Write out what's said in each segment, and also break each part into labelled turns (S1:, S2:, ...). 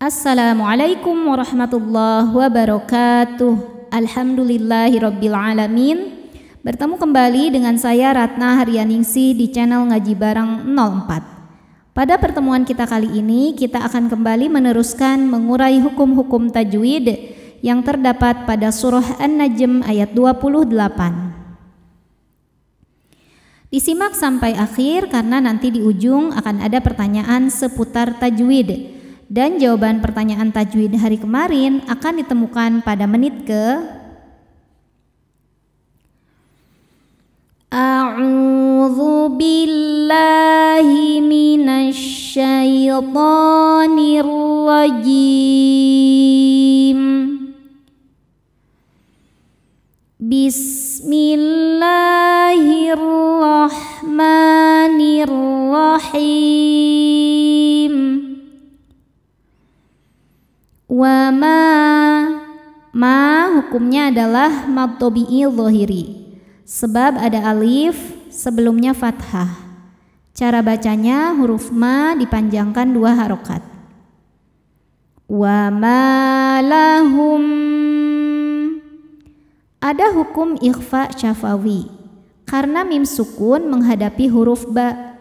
S1: Assalamualaikum warahmatullahi wabarakatuh. Alhamdulillahirabbil alamin. Bertemu kembali dengan saya Ratna Haryaningsih di channel Ngaji Bareng 04. Pada pertemuan kita kali ini kita akan kembali meneruskan mengurai hukum-hukum tajwid yang terdapat pada surah An-Najm ayat 28. Disimak sampai akhir karena nanti di ujung akan ada pertanyaan seputar tajwid. Dan jawaban pertanyaan tajwid hari kemarin akan ditemukan pada menit ke A'udzu billahi minasy syaithanir rajim. Bismillahirrahmanirrahim. Wa ma hukumnya adalah mad tabi'i dhahiri, sebab ada alif sebelumnya fathah. Cara bacanya huruf ma dipanjangkan 2 harokat. Wa ma lahum. Ada hukum ikhfa syafawi karena mim sukun menghadapi huruf ba.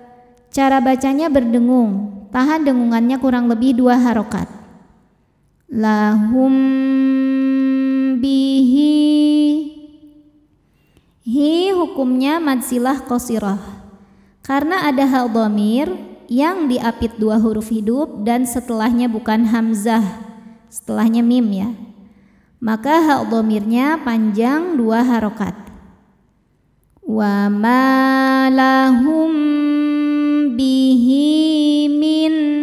S1: Cara bacanya berdengung, tahan dengungannya kurang lebih 2 harokat. Lahum bihi. Hi hukumnya mad silah qasirah karena ada hal dhamir yang diapit 2 huruf hidup dan setelahnya bukan hamzah, setelahnya mim ya. Maka hal dhamirnya panjang 2 harokat. Wa ma lahum bihi min.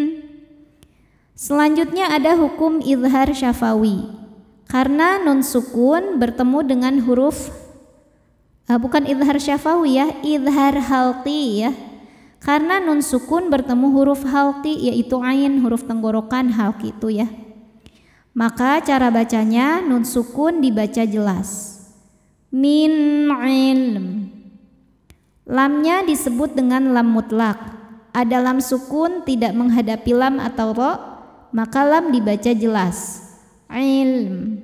S1: Selanjutnya ada hukum izhar syafawi karena nun sukun bertemu dengan huruf bukan izhar syafawi ya, izhar halqi ya. Karena nun sukun bertemu huruf halqi yaitu ain, huruf tenggorokan halqi itu ya. Maka cara bacanya nun sukun dibaca jelas. Min ilm. Lamnya disebut dengan lam mutlak. Ada lam sukun tidak menghadapi lam atau ro, maka lam dibaca jelas. Ilm.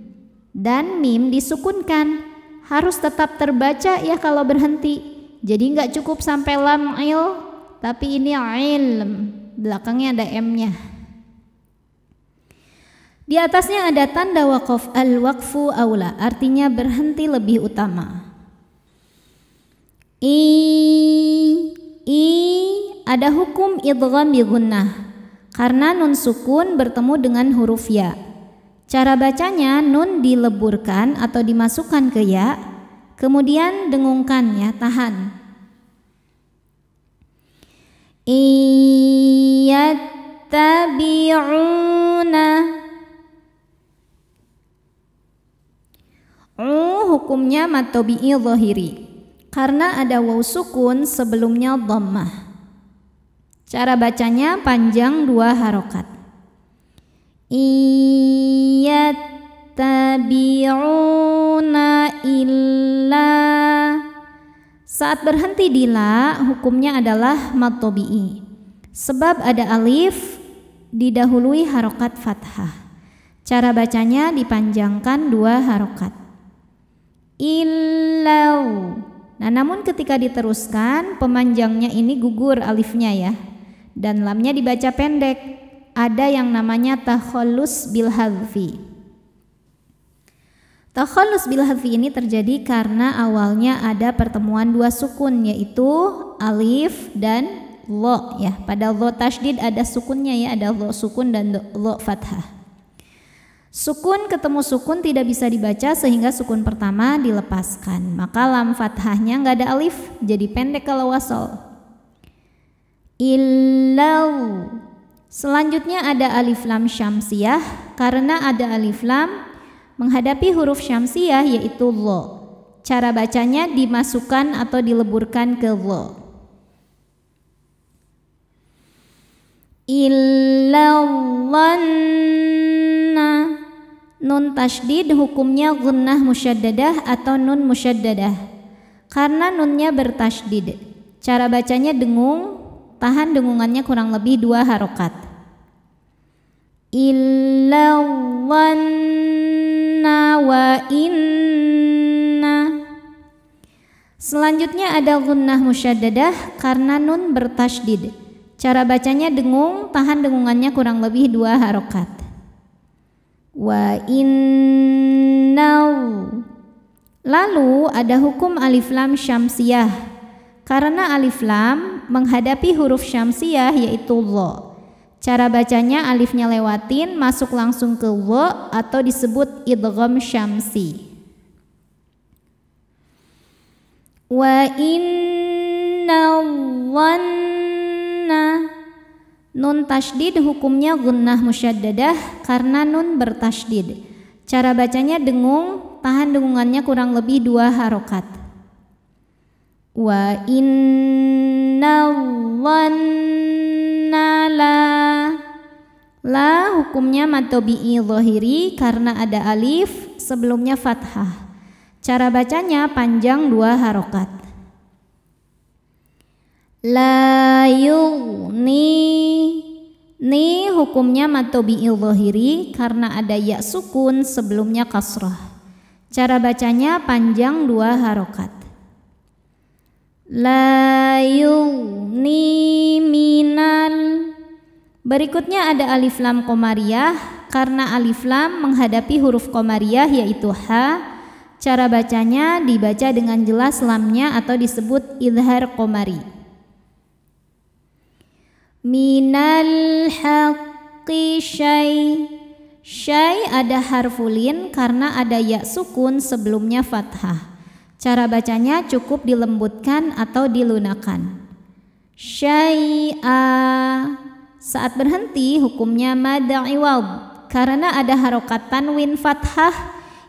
S1: Dan mim disukunkan, harus tetap terbaca ya kalau berhenti. Jadi nggak cukup sampai lam il, tapi ini ilm, belakangnya ada m-nya. Di atasnya ada tanda waqaf, al-waqfu aula, artinya berhenti lebih utama. Ada hukum idgham bi gunnah karena nun sukun bertemu dengan huruf ya. Cara bacanya nun dileburkan atau dimasukkan ke ya, kemudian dengungkan ya, tahan. Iyattabi'una. Hukumnya mad tabi'i dhahiri karena ada waw sukun sebelumnya dhammah. Cara bacanya panjang 2 harokat. Iyattabi'una illa. Saat berhenti di la hukumnya adalah mad tabi'i sebab ada alif didahului harokat fathah. Cara bacanya dipanjangkan 2 harokat. Illau. Nah, namun ketika diteruskan pemanjangnya ini gugur alifnya ya, dan lamnya dibaca pendek. Ada yang namanya takhallus bil hadfi. Takhallus bil hadfi ini terjadi karena awalnya ada pertemuan 2 sukun yaitu alif dan lo ya. Pada lo tasydid ada sukunnya ya, ada lo sukun dan lo fathah. Sukun ketemu sukun tidak bisa dibaca sehingga sukun pertama dilepaskan. Maka lam fathahnya nggak ada alif, jadi pendek kalau wasol. Illau. Selanjutnya ada alif lam syamsiyah karena ada alif lam menghadapi huruf syamsiyah yaitu lo. Cara bacanya dimasukkan atau dileburkan ke lo. Illallanna. Nun tasydid hukumnya gunnah musyaddadah atau nun musyaddadah karena nunnya bertasydid. Cara bacanya dengung, tahan dengungannya kurang lebih 2 harokat. illa dhanna wa inna. Selanjutnya ada gunnah musyaddadah karena nun bertasydid. Cara bacanya dengung, tahan dengungannya kurang lebih 2 harokat. Wa innau. Lalu ada hukum alif lam syamsiyah. Karena alif lam menghadapi huruf syamsiyah yaitu dha. Cara bacanya alifnya lewatin, masuk langsung ke dha atau disebut idgham syamsi. Wa inna dhanna. Nun tasydid hukumnya gunnah musyaddadah karena nun bertasydid. Cara bacanya dengung, tahan dengungannya kurang lebih 2 harokat. Wa inna dhanna la hukumnya mad tabi'i dhahiri karena ada alif sebelumnya fathah. Cara bacanya panjang 2 harokat. La yughni. Ni hukumnya mad tabi'i dhahiri karena ada ya sukun sebelumnya kasrah. Cara bacanya panjang 2 harokat. La yughni minal. Berikutnya ada alif lam qamariyah karena alif lam menghadapi huruf qamariyah yaitu ha. Cara bacanya dibaca dengan jelas lamnya atau disebut idhar qamari. Minal haqqi syai. Syai ada harfulin karena ada ya sukun sebelumnya fathah. Cara bacanya cukup dilembutkan atau dilunakan. Syai'a. Saat berhenti hukumnya mad iwad karena ada harokat tanwin fathah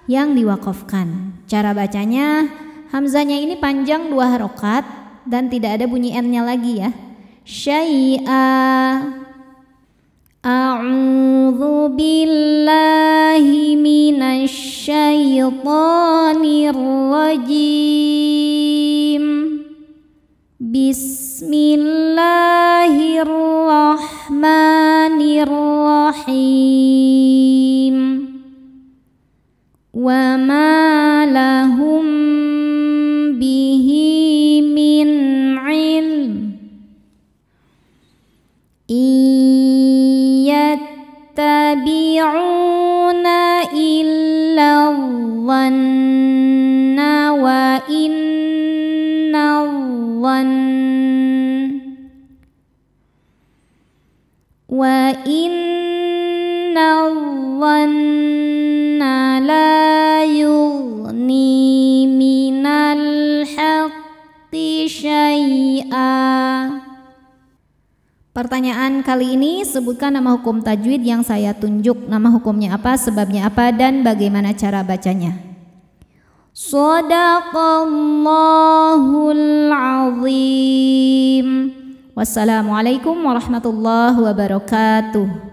S1: yang diwaqafkan. Cara bacanya hamzanya ini panjang 2 harokat dan tidak ada bunyi n-nya lagi ya. Syai'a. A'udzu billahi minasy syaithanir rajim. Bismillahirrahmanirrahim. Wa ma lahum bihi min ilm. Iyattabi'una illa dhanna wa inna dhanna la yughni minal haqqi syai'a. Pertanyaan kali ini, sebutkan nama hukum tajwid yang saya tunjuk. Nama hukumnya apa, sebabnya apa, dan bagaimana cara bacanya. Shadaqallahul azim. Wassalamualaikum warahmatullahi wabarakatuh.